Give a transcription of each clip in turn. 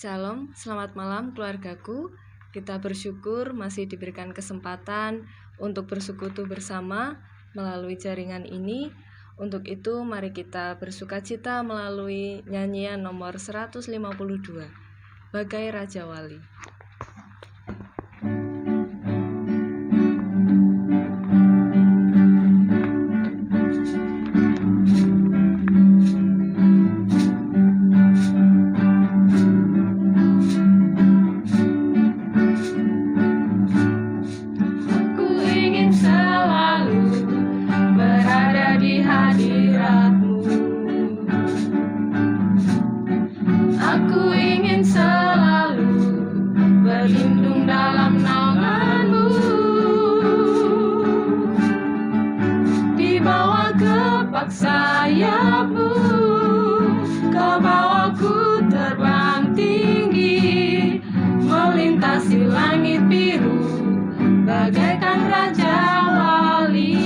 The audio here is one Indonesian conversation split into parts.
Shalom, selamat malam keluargaku. Kita bersyukur masih diberikan kesempatan untuk bersekutu bersama melalui jaringan ini. Untuk itu mari kita bersukacita melalui nyanyian nomor 152, Bagai Raja Wali. Sayapmu, kau bawaku terbang tinggi, melintasi langit biru, bagaikan Raja Wali,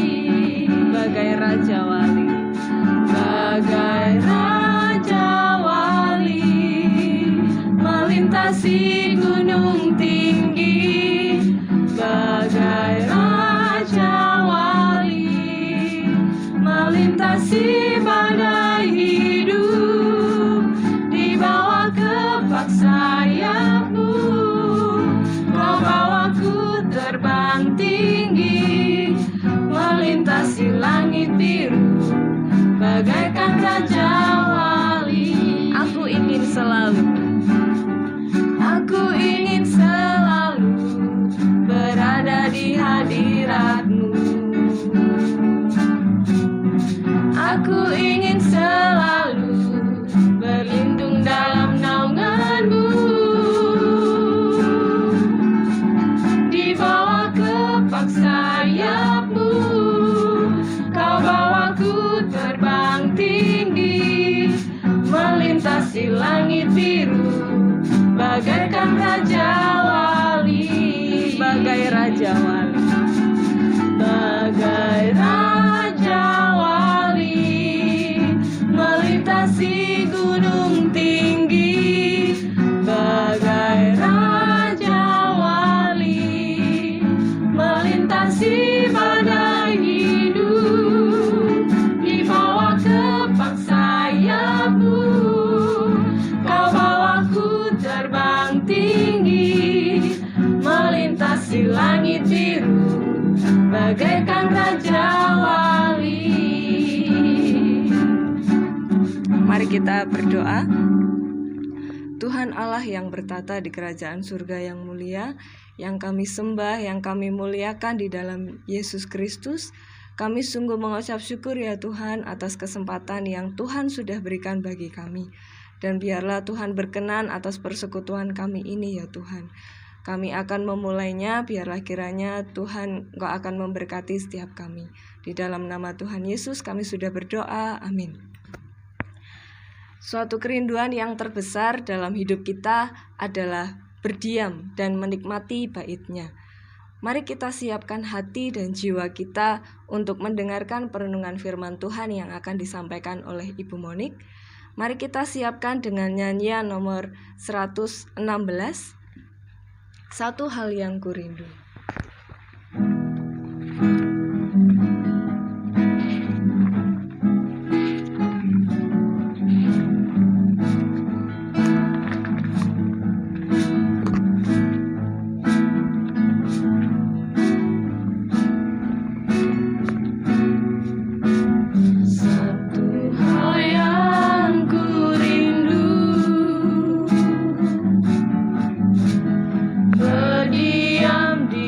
bagai Raja Wali, bagai Raja Wali, melintasi gunung tinggi, bagai Raja Wali, melintasi badai hidup, dibawa kepak sayapmu, kau bawaku terbang tinggi, melintasi langit biru, bagaikan Raja Wali. Aku ingin selalu berada di hadiratmu. Aku ingin selalu berlindung dalam naunganmu, di bawah kepak sayapmu, kau bawaku terbang tinggi, melintasi langit biru, bagaikan Raja Wali, bagai Raja Wali, bagai Raja Wali, melintasi gunung tinggi, bagai Raja Wali, melintasi badai hidup, di bawah kepak sayapmu, kau bawaku terbang tinggi, melintasi langit biru, bagaikan Raja Wali. Mari kita berdoa. Tuhan Allah yang bertata di kerajaan surga yang mulia, yang kami sembah, yang kami muliakan di dalam Yesus Kristus, kami sungguh mengucap syukur ya Tuhan atas kesempatan yang Tuhan sudah berikan bagi kami. Dan biarlah Tuhan berkenan atas persekutuan kami ini ya Tuhan. Kami akan memulainya, biarlah kiranya Tuhan Engkau akan memberkati setiap kami. Di dalam nama Tuhan Yesus kami sudah berdoa, amin. Suatu kerinduan yang terbesar dalam hidup kita adalah berdiam dan menikmati bait-Nya. Mari kita siapkan hati dan jiwa kita untuk mendengarkan perenungan firman Tuhan yang akan disampaikan oleh Ibu Monik. Mari kita siapkan dengan nyanyian nomor 116, Satu Hal Yang Kurindu. Berdiam di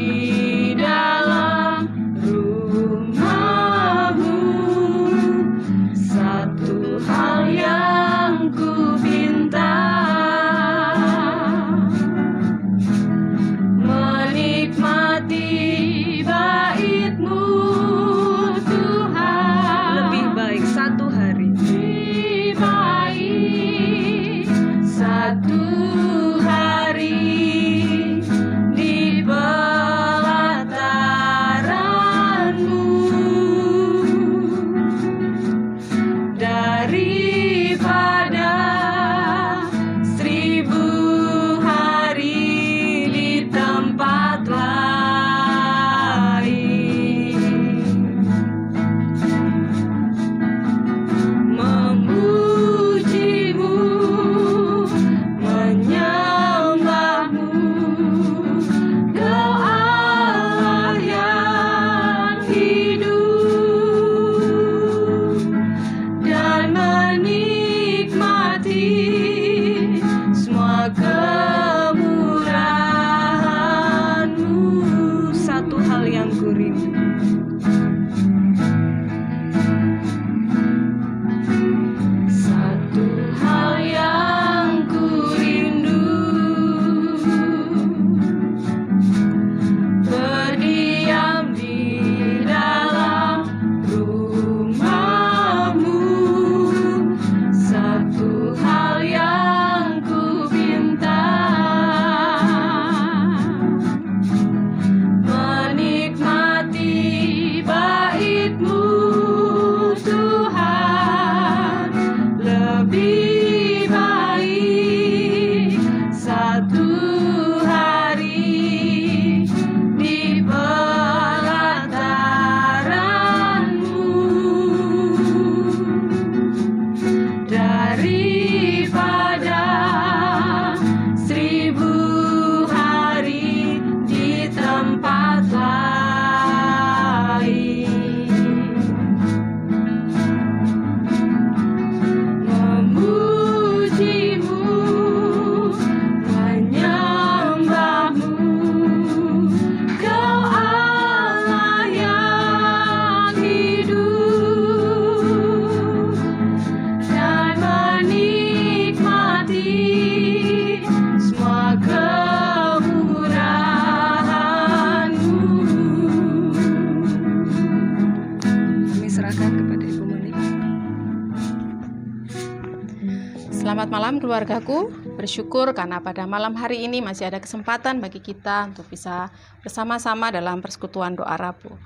Selamat malam keluargaku, bersyukur karena pada malam hari ini masih ada kesempatan bagi kita untuk bisa bersama-sama dalam persekutuan doa Rabu.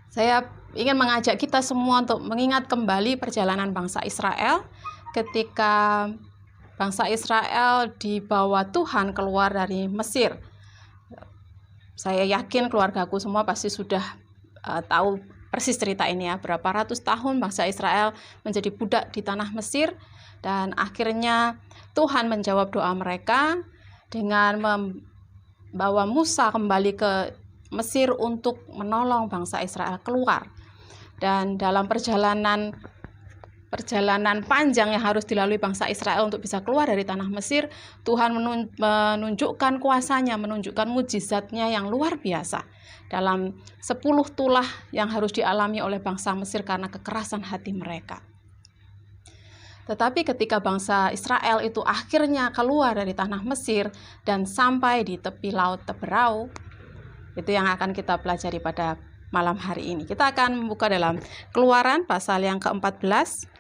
Saya ingin mengajak kita semua untuk mengingat kembali perjalanan bangsa Israel ketika bangsa Israel dibawa Tuhan keluar dari Mesir. Saya yakin keluargaku semua pasti sudah tahu persis cerita ini ya, berapa ratus tahun bangsa Israel menjadi budak di tanah Mesir, dan akhirnya Tuhan menjawab doa mereka dengan membawa Musa kembali ke Mesir untuk menolong bangsa Israel keluar. Dan dalam perjalanan panjang yang harus dilalui bangsa Israel untuk bisa keluar dari tanah Mesir, Tuhan menunjukkan kuasanya, menunjukkan mujizatnya yang luar biasa dalam 10 tulah yang harus dialami oleh bangsa Mesir karena kekerasan hati mereka. Tetapi ketika bangsa Israel itu akhirnya keluar dari tanah Mesir dan sampai di tepi laut Teberau, itu yang akan kita pelajari pada malam hari ini. Kita akan membuka dalam Keluaran pasal yang ke-14.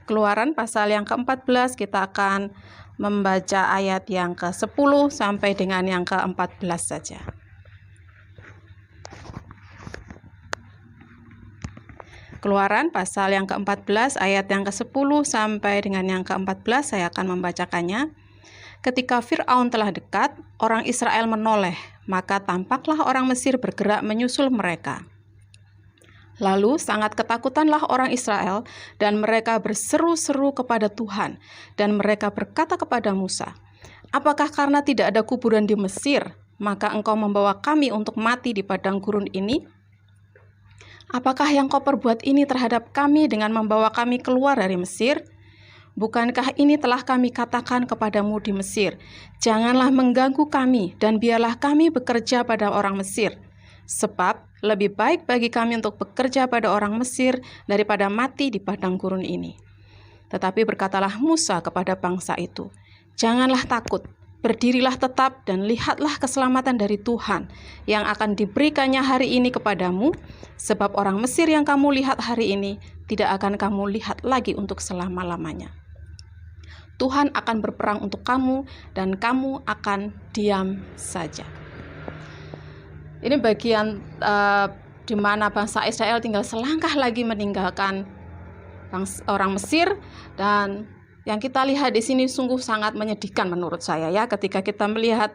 Keluaran pasal yang ke-14, kita akan membaca ayat yang ke-10 sampai dengan yang ke-14 saja. Keluaran pasal yang ke-14 ayat yang ke-10 sampai dengan yang ke-14, saya akan membacakannya. Ketika Fir'aun telah dekat, orang Israel menoleh, maka tampaklah orang Mesir bergerak menyusul mereka. Lalu sangat ketakutanlah orang Israel, dan mereka berseru-seru kepada Tuhan, dan mereka berkata kepada Musa, "Apakah karena tidak ada kuburan di Mesir, maka engkau membawa kami untuk mati di padang gurun ini? Apakah yang kau perbuat ini terhadap kami dengan membawa kami keluar dari Mesir? Bukankah ini telah kami katakan kepadamu di Mesir, janganlah mengganggu kami, dan biarlah kami bekerja pada orang Mesir. Sebab lebih baik bagi kami untuk bekerja pada orang Mesir daripada mati di padang gurun ini." Tetapi berkatalah Musa kepada bangsa itu, "Janganlah takut, berdirilah tetap dan lihatlah keselamatan dari Tuhan yang akan diberikannya hari ini kepadamu, sebab orang Mesir yang kamu lihat hari ini tidak akan kamu lihat lagi untuk selama-lamanya. Tuhan akan berperang untuk kamu dan kamu akan diam saja." Ini bagian di mana bangsa Israel tinggal selangkah lagi meninggalkan orang Mesir, dan yang kita lihat di sini sungguh sangat menyedihkan menurut saya ya, ketika kita melihat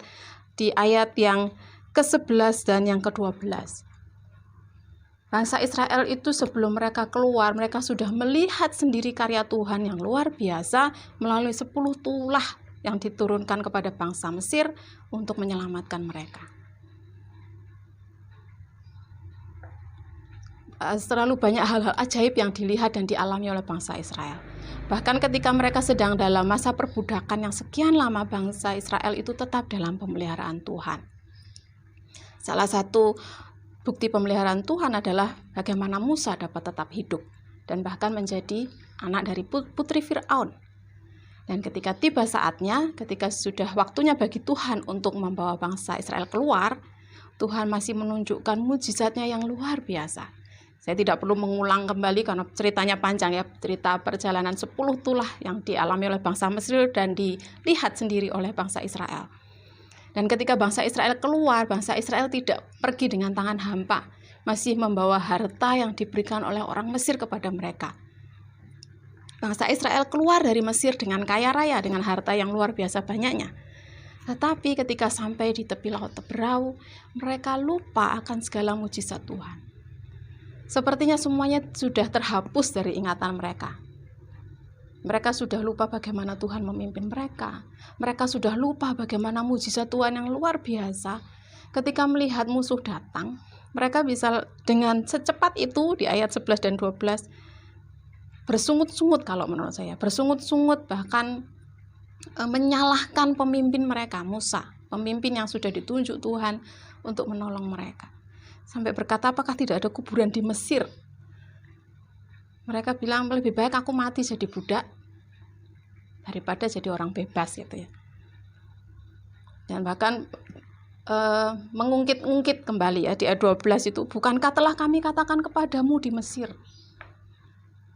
di ayat yang ke-11 dan yang ke-12. Bangsa Israel itu sebelum mereka keluar, mereka sudah melihat sendiri karya Tuhan yang luar biasa melalui 10 tulah yang diturunkan kepada bangsa Mesir untuk menyelamatkan mereka. Terlalu banyak hal-hal ajaib yang dilihat dan dialami oleh bangsa Israel. Bahkan ketika mereka sedang dalam masa perbudakan yang sekian lama, bangsa Israel itu tetap dalam pemeliharaan Tuhan. Salah satu bukti pemeliharaan Tuhan adalah bagaimana Musa dapat tetap hidup dan bahkan menjadi anak dari putri Fir'aun. Dan ketika tiba saatnya, ketika sudah waktunya bagi Tuhan untuk membawa bangsa Israel keluar, Tuhan masih menunjukkan mujizatnya yang luar biasa. Saya tidak perlu mengulang kembali karena ceritanya panjang ya, cerita perjalanan 10 tulah yang dialami oleh bangsa Mesir dan dilihat sendiri oleh bangsa Israel. Dan ketika bangsa Israel keluar, bangsa Israel tidak pergi dengan tangan hampa, masih membawa harta yang diberikan oleh orang Mesir kepada mereka. Bangsa Israel keluar dari Mesir dengan kaya raya, dengan harta yang luar biasa banyaknya. Tetapi ketika sampai di tepi laut Teberau, mereka lupa akan segala mujizat Tuhan. Sepertinya semuanya sudah terhapus dari ingatan mereka. Mereka sudah lupa bagaimana Tuhan memimpin mereka. Mereka sudah lupa bagaimana mujizat Tuhan yang luar biasa. Ketika melihat musuh datang, mereka bisa dengan secepat itu di ayat 11 dan 12 bersungut-sungut, kalau menurut saya. Bersungut-sungut, bahkan menyalahkan pemimpin mereka, Musa, pemimpin yang sudah ditunjuk Tuhan untuk menolong mereka. Sampai berkata, apakah tidak ada kuburan di Mesir? Mereka bilang, lebih baik aku mati jadi budak daripada jadi orang bebas gitu ya. Dan bahkan mengungkit-ungkit kembali ya di ayat 12 itu, bukankah telah kami katakan kepadamu di Mesir,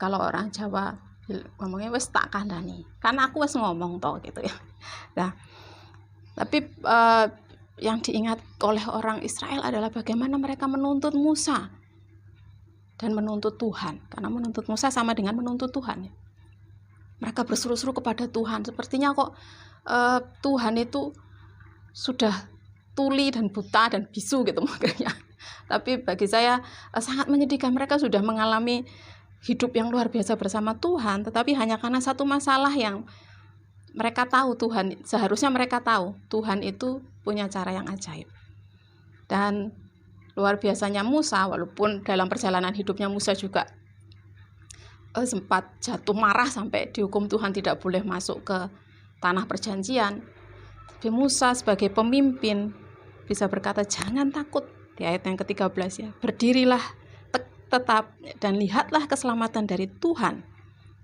Kalau orang Jawa ngomongnya wis tak kandhani, karena aku wis ngomong toh gitu ya. Nah, tapi yang diingat oleh orang Israel adalah bagaimana mereka menuntut Musa dan menuntut Tuhan, karena menuntut Musa sama dengan menuntut Tuhan ya. Mereka berseru-seru kepada Tuhan, sepertinya kok Tuhan itu sudah tuli dan buta dan bisu gitu makanya. Tapi bagi saya sangat menyedihkan, mereka sudah mengalami hidup yang luar biasa bersama Tuhan, tetapi hanya karena satu masalah yang mereka tahu Tuhan, seharusnya mereka tahu Tuhan itu punya cara yang ajaib. Dan luar biasanya Musa, walaupun dalam perjalanan hidupnya Musa juga sempat jatuh marah sampai dihukum Tuhan tidak boleh masuk ke tanah perjanjian. Tapi Musa sebagai pemimpin bisa berkata jangan takut, di ayat yang ke-13 ya, berdirilah tetap dan lihatlah keselamatan dari Tuhan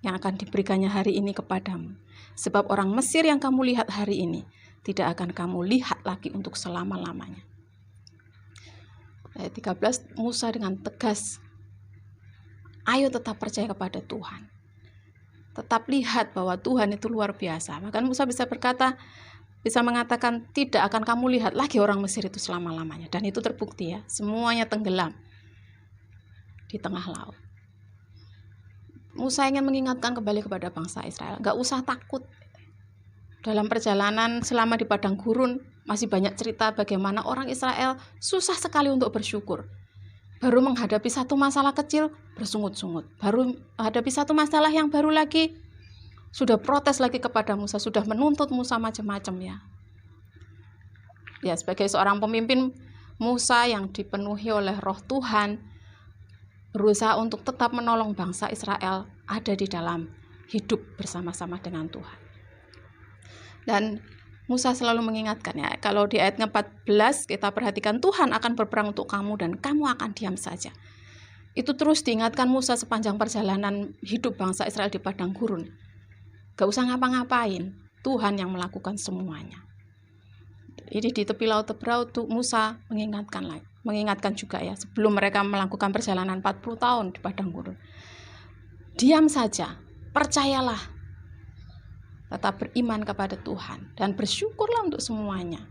yang akan diberikannya hari ini kepadamu. Sebab orang Mesir yang kamu lihat hari ini tidak akan kamu lihat lagi untuk selama-lamanya. Ayat 13, Musa dengan tegas, ayo tetap percaya kepada Tuhan. Tetap lihat bahwa Tuhan itu luar biasa. Bahkan Musa bisa mengatakan tidak akan kamu lihat lagi orang Mesir itu selama-lamanya. Dan itu terbukti ya, semuanya tenggelam di tengah laut. Musa ingin mengingatkan kembali kepada bangsa Israel, gak usah takut. Dalam perjalanan selama di padang gurun, masih banyak cerita bagaimana orang Israel susah sekali untuk bersyukur. Baru menghadapi satu masalah kecil, bersungut-sungut. Baru menghadapi satu masalah yang baru lagi, sudah protes lagi kepada Musa, sudah menuntut Musa macam-macam ya. Ya, sebagai seorang pemimpin, Musa yang dipenuhi oleh roh Tuhan, berusaha untuk tetap menolong bangsa Israel ada di dalam hidup bersama-sama dengan Tuhan. Dan Musa selalu mengingatkan ya, kalau di ayat 14 kita perhatikan Tuhan akan berperang untuk kamu dan kamu akan diam saja. Itu terus diingatkan Musa sepanjang perjalanan hidup bangsa Israel di padang gurun. Gak usah ngapa-ngapain, Tuhan yang melakukan semuanya. Ini di tepi laut Tebrau Musa mengingatkan juga ya, sebelum mereka melakukan perjalanan 40 tahun di padang gurun. Diam saja, percayalah. Tetap beriman kepada Tuhan dan bersyukurlah untuk semuanya.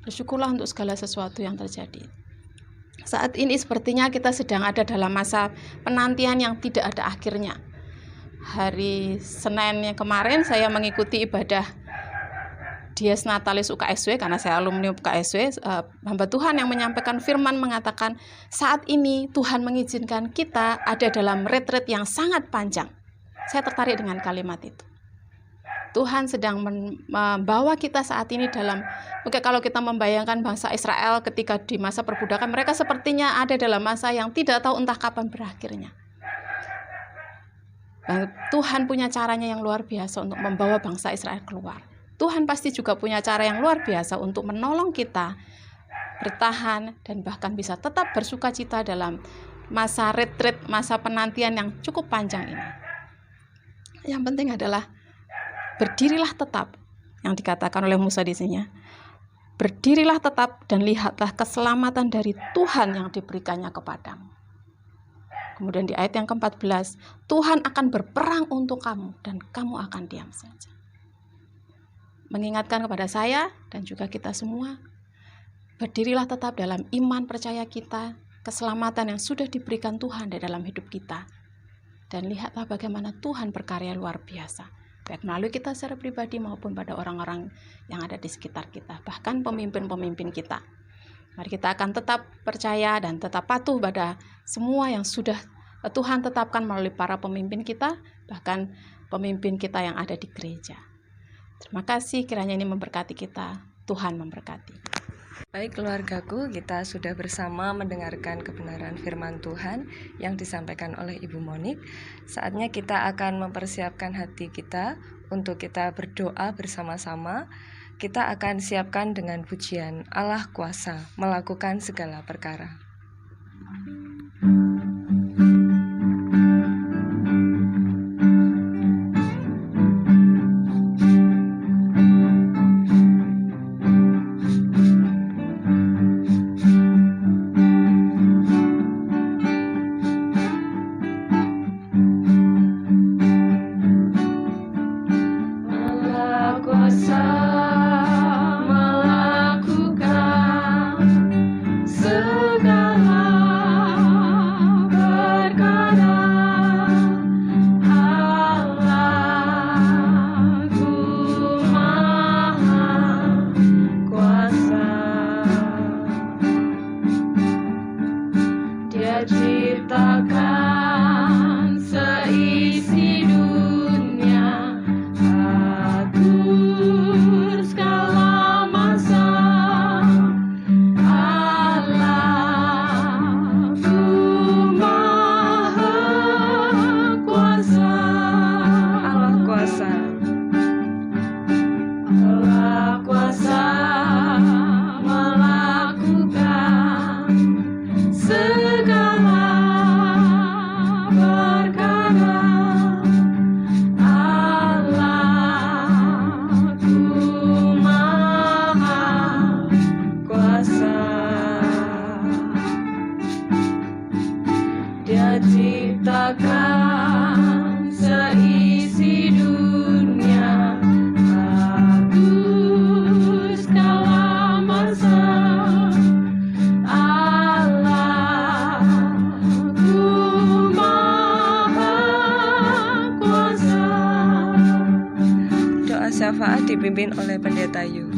Bersyukurlah untuk segala sesuatu yang terjadi. Saat ini sepertinya kita sedang ada dalam masa penantian yang tidak ada akhirnya. Hari Senin yang kemarin saya mengikuti ibadah Dies Natalis UKSW karena saya alumni UKSW. Hamba Tuhan yang menyampaikan firman mengatakan saat ini Tuhan mengizinkan kita ada dalam retreat yang sangat panjang. Saya tertarik dengan kalimat itu. Tuhan sedang membawa kita saat ini dalam, mungkin kalau kita membayangkan bangsa Israel ketika di masa perbudakan, mereka sepertinya ada dalam masa yang tidak tahu entah kapan berakhirnya. Dan Tuhan punya caranya yang luar biasa untuk membawa bangsa Israel keluar. Tuhan pasti juga punya cara yang luar biasa untuk menolong kita bertahan dan bahkan bisa tetap bersuka cita dalam masa retreat, masa penantian yang cukup panjang ini. Yang penting adalah berdirilah tetap, yang dikatakan oleh Musa di sini. Berdirilah tetap dan lihatlah keselamatan dari Tuhan yang diberikannya kepadamu. Kemudian di ayat yang ke-14, Tuhan akan berperang untuk kamu dan kamu akan diam saja. Mengingatkan kepada saya dan juga kita semua, berdirilah tetap dalam iman percaya kita, keselamatan yang sudah diberikan Tuhan di dalam hidup kita. Dan lihatlah bagaimana Tuhan berkarya luar biasa. Baik melalui kita secara pribadi maupun pada orang-orang yang ada di sekitar kita, bahkan pemimpin-pemimpin kita. Mari kita akan tetap percaya dan tetap patuh pada semua yang sudah Tuhan tetapkan melalui para pemimpin kita, bahkan pemimpin kita yang ada di gereja. Terima kasih, kiranya ini memberkati kita. Tuhan memberkati. Baik keluargaku, kita sudah bersama mendengarkan kebenaran firman Tuhan yang disampaikan oleh Ibu Monik. Saatnya kita akan mempersiapkan hati kita untuk kita berdoa bersama-sama. Kita akan siapkan dengan pujian Allah kuasa melakukan segala perkara. Dia ciptakan seisi dunia, atur segala masa. Allahku Maha Kuasa. Allah kuasa. Allah kuasa melakukan segala perkara. Allahku Maha Kuasa. Dia ciptakan seisi dunia, atur segala masa. Allahku Maha Kuasa. Doa syafaat dipimpin oleh Pendeta Yu.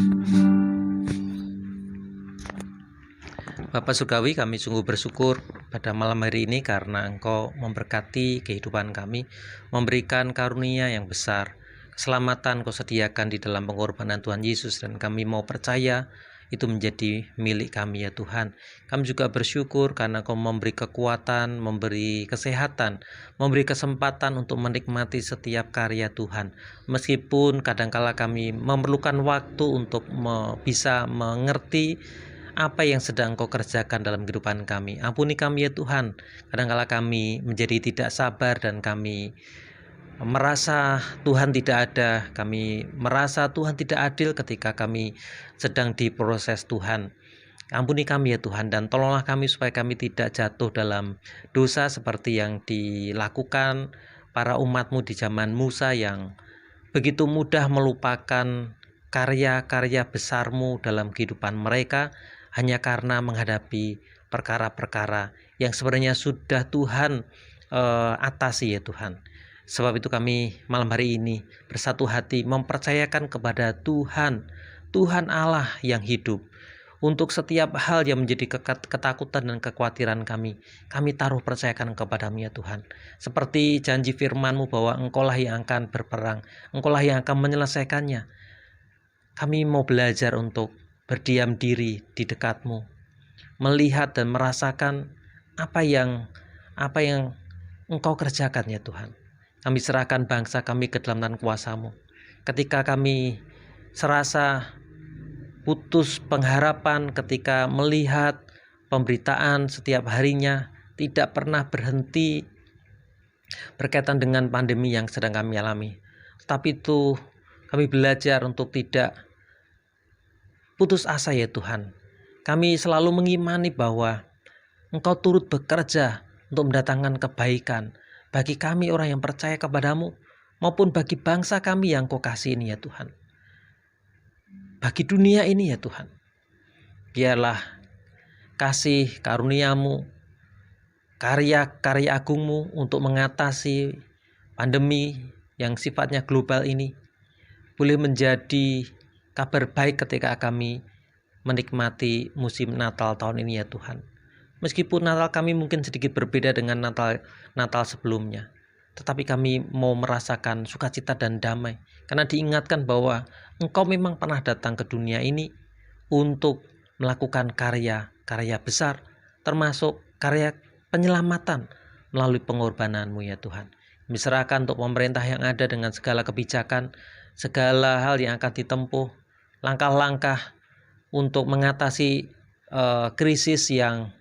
Bapak Surgawi, kami sungguh bersyukur pada malam hari ini karena Engkau memberkati kehidupan kami, memberikan karunia yang besar. Keselamatan Kau sediakan di dalam pengorbanan Tuhan Yesus, dan kami mau percaya itu menjadi milik kami ya Tuhan. Kami juga bersyukur karena Kau memberi kekuatan, memberi kesehatan, memberi kesempatan untuk menikmati setiap karya Tuhan. Meskipun kadangkala kami memerlukan waktu untuk bisa mengerti apa yang sedang Kau kerjakan dalam kehidupan kami. Ampuni kami ya Tuhan, kadangkala kami menjadi tidak sabar dan kami merasa Tuhan tidak ada, kami merasa Tuhan tidak adil ketika kami sedang diproses Tuhan. Ampuni kami ya Tuhan, dan tolonglah kami supaya kami tidak jatuh dalam dosa seperti yang dilakukan para umat-Mu di zaman Musa yang begitu mudah melupakan karya-karya besar-Mu dalam kehidupan mereka hanya karena menghadapi perkara-perkara yang sebenarnya sudah Tuhan atasi ya Tuhan. Sebab itu kami malam hari ini bersatu hati mempercayakan kepada Tuhan, Tuhan Allah yang hidup. Untuk setiap hal yang menjadi ketakutan dan kekhawatiran kami taruh percayakan kepada-Mu ya Tuhan. Seperti janji firman-Mu bahwa Engkaulah yang akan berperang, Engkaulah yang akan menyelesaikannya. Kami mau belajar untuk berdiam diri di dekat-Mu, melihat dan merasakan apa yang Engkau kerjakan ya Tuhan. Kami serahkan bangsa kami ke dalam tangan kuasa-Mu. Ketika kami serasa putus pengharapan, ketika melihat pemberitaan setiap harinya tidak pernah berhenti berkaitan dengan pandemi yang sedang kami alami. Tetapi itu kami belajar untuk tidak putus asa ya Tuhan. Kami selalu mengimani bahwa Engkau turut bekerja untuk mendatangkan kebaikan bagi kami orang yang percaya kepada-Mu, maupun bagi bangsa kami yang Kau kasih ini ya Tuhan. Bagi dunia ini ya Tuhan. Biarlah kasih karunia-Mu, karya-karya agung-Mu untuk mengatasi pandemi yang sifatnya global ini boleh menjadi kabar baik ketika kami menikmati musim Natal tahun ini ya Tuhan. Meskipun Natal kami mungkin sedikit berbeda dengan Natal sebelumnya, tetapi kami mau merasakan sukacita dan damai karena diingatkan bahwa Engkau memang pernah datang ke dunia ini untuk melakukan karya-karya besar, termasuk karya penyelamatan melalui pengorbanan-Mu ya Tuhan. Kami serahkan untuk pemerintah yang ada dengan segala kebijakan, segala hal yang akan ditempuh, langkah-langkah untuk mengatasi krisis yang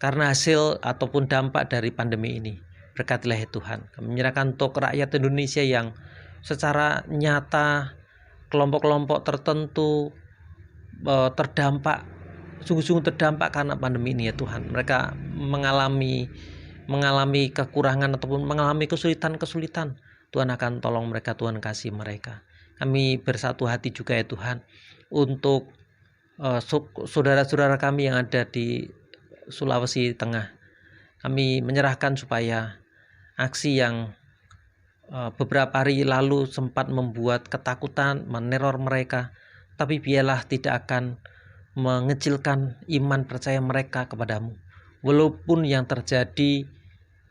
karena hasil ataupun dampak dari pandemi ini. Berkatilah ya Tuhan. Kami menyerahkan untuk rakyat Indonesia yang secara nyata kelompok-kelompok tertentu terdampak, sungguh-sungguh terdampak karena pandemi ini ya Tuhan. Mereka mengalami kekurangan ataupun mengalami kesulitan-kesulitan. Tuhan akan tolong mereka, Tuhan kasih mereka. Kami bersatu hati juga ya Tuhan untuk saudara-saudara kami yang ada di Sulawesi Tengah. Kami menyerahkan supaya aksi yang beberapa hari lalu sempat membuat ketakutan, meneror mereka, tapi biarlah tidak akan mengecilkan iman percaya mereka kepadamu. Walaupun yang terjadi,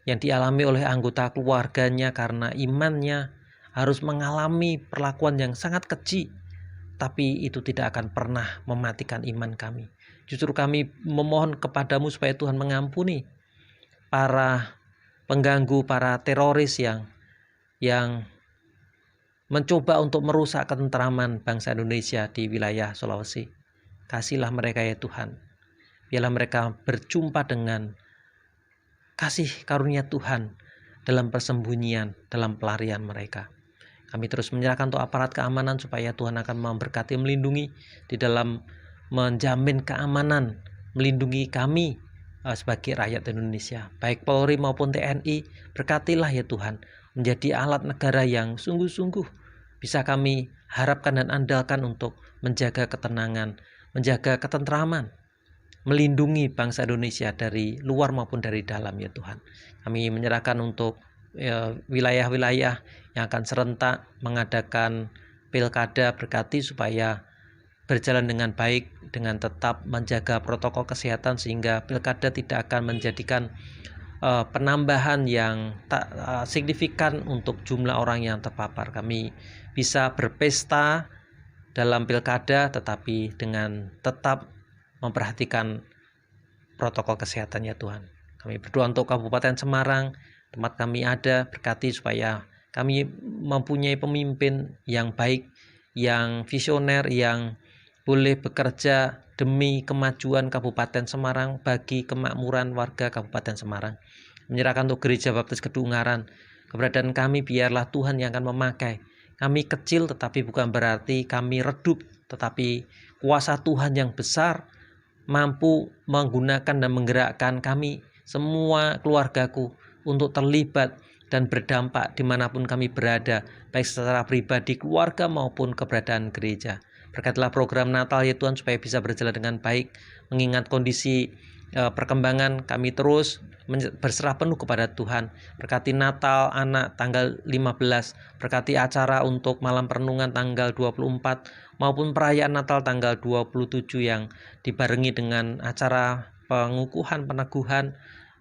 yang dialami oleh anggota keluarganya karena imannya harus mengalami perlakuan yang sangat keji, tapi itu tidak akan pernah mematikan iman kami. Justru kami memohon kepadamu supaya Tuhan mengampuni para pengganggu, para teroris yang mencoba untuk merusak ketentraman bangsa Indonesia di wilayah Sulawesi. Kasihlah mereka ya Tuhan. Biarlah mereka berjumpa dengan kasih karunia Tuhan dalam persembunyian, dalam pelarian mereka. Kami terus menyerahkan untuk aparat keamanan supaya Tuhan akan memberkati, melindungi di dalam menjamin keamanan, melindungi kami sebagai rakyat Indonesia, baik Polri maupun TNI. Berkatilah ya Tuhan, menjadi alat negara yang sungguh-sungguh bisa kami harapkan dan andalkan untuk menjaga ketenangan, menjaga ketentraman, melindungi bangsa Indonesia dari luar maupun dari dalam ya Tuhan. Kami menyerahkan untuk wilayah-wilayah yang akan serentak mengadakan pilkada, berkati supaya berjalan dengan baik, dengan tetap menjaga protokol kesehatan sehingga pilkada tidak akan menjadikan penambahan yang tak signifikan untuk jumlah orang yang terpapar. Kami bisa berpesta dalam pilkada tetapi dengan tetap memperhatikan protokol kesehatan ya Tuhan. Kami berdoa untuk Kabupaten Semarang, tempat kami ada, berkati supaya kami mempunyai pemimpin yang baik, yang visioner, yang boleh bekerja demi kemajuan Kabupaten Semarang, bagi kemakmuran warga Kabupaten Semarang. Menyerahkan untuk Gereja Baptis Kedungaran, keberadaan kami biarlah Tuhan yang akan memakai. Kami kecil tetapi bukan berarti kami redup, tetapi kuasa Tuhan yang besar mampu menggunakan dan menggerakkan kami, semua keluargaku, untuk terlibat dan berdampak dimanapun kami berada, baik secara pribadi, keluarga maupun keberadaan gereja. Berkatilah program Natal ya Tuhan supaya bisa berjalan dengan baik. Mengingat kondisi perkembangan, kami terus berserah penuh kepada Tuhan. Berkati Natal anak tanggal 15, berkati acara untuk malam perenungan tanggal 24 maupun perayaan Natal tanggal 27 yang dibarengi dengan acara pengukuhan peneguhan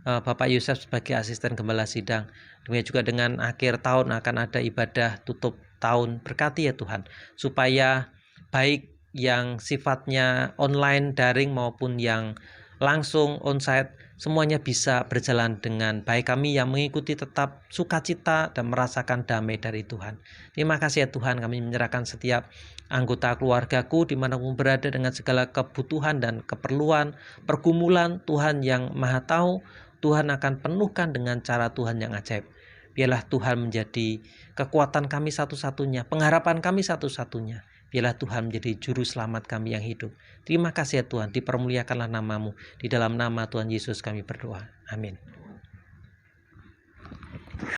Bapak Yosef sebagai asisten gembala sidang. Demikian juga dengan akhir tahun akan ada ibadah tutup tahun. Berkati ya Tuhan supaya baik yang sifatnya online, daring maupun yang langsung onsite, semuanya bisa berjalan dengan baik. Kami yang mengikuti tetap sukacita dan merasakan damai dari Tuhan. Terima kasih ya Tuhan, kami menyerahkan setiap anggota keluargaku dimanapun berada dengan segala kebutuhan dan keperluan, pergumulan. Tuhan yang Maha Tahu, Tuhan akan penuhkan dengan cara Tuhan yang ajaib. Biarlah Tuhan menjadi kekuatan kami satu-satunya, pengharapan kami satu-satunya. Biarlah Tuhan menjadi juru selamat kami yang hidup. Terima kasih ya Tuhan, dipermuliakanlah nama-Mu. Di dalam nama Tuhan Yesus kami berdoa. Amin.